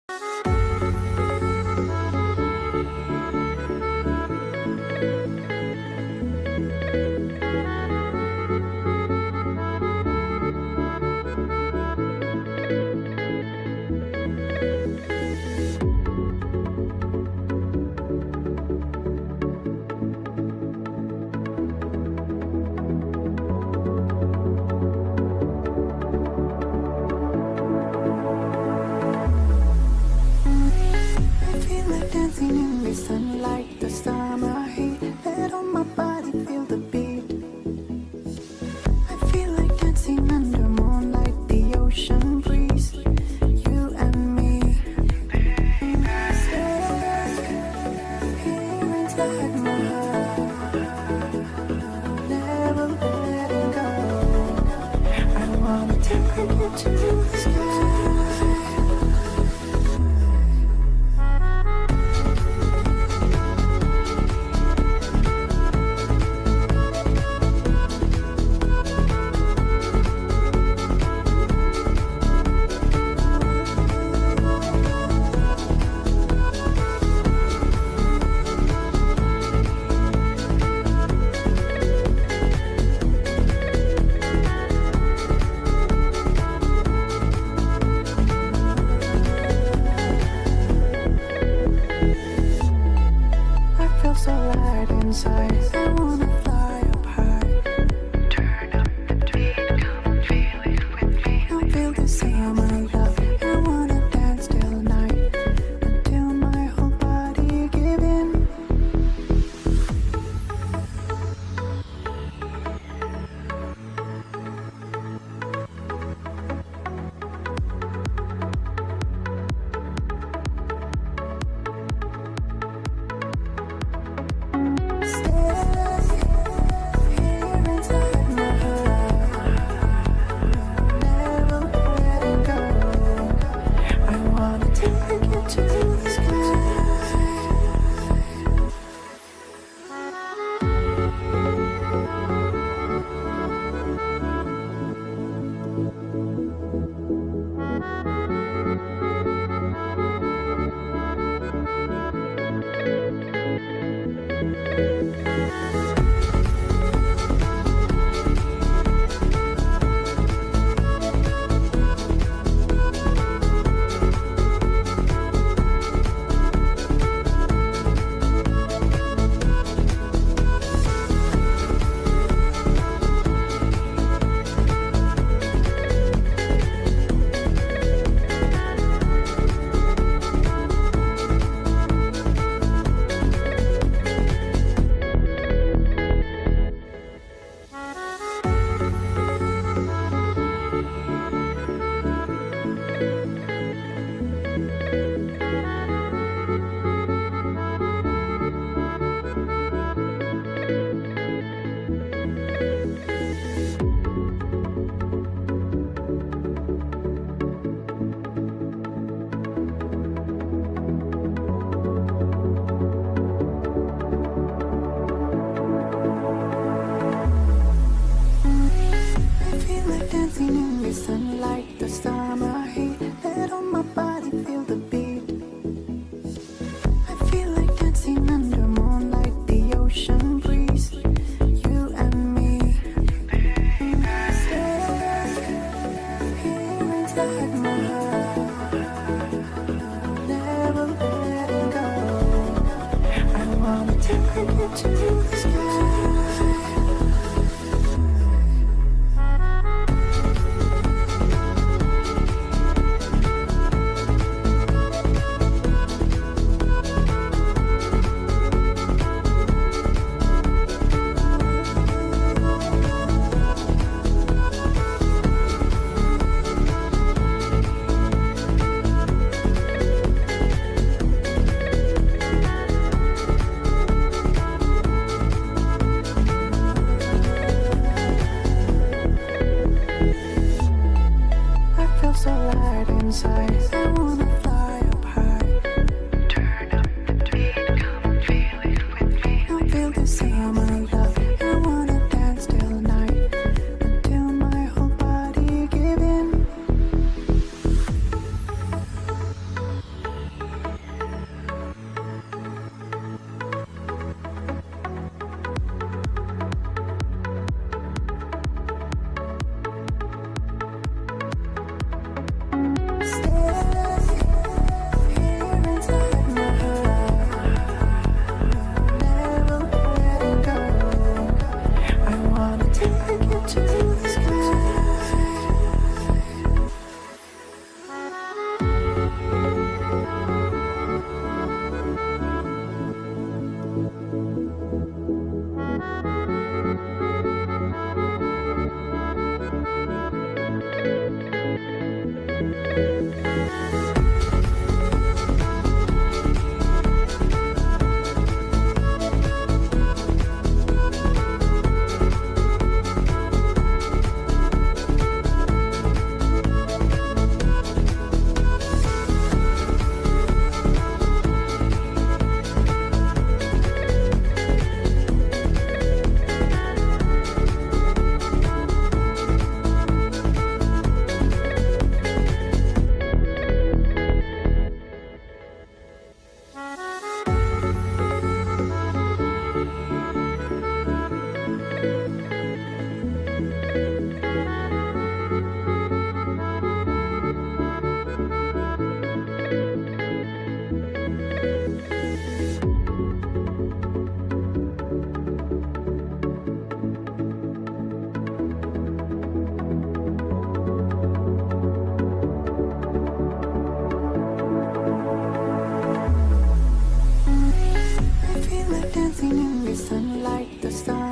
I feel like dancing in the sunlight, the summer heat. Let on my body feel the beat. I feel like dancing under moonlight, the ocean breeze. You and me. Stay here inside my heart. Never letting go. I wanna take you to the sky. I feel so light inside. I wanna fly up high. Turn up the beat, come feel it with me. I feel the summer love. I wanna dance till night, until my whole body give in. sunlight, the stars.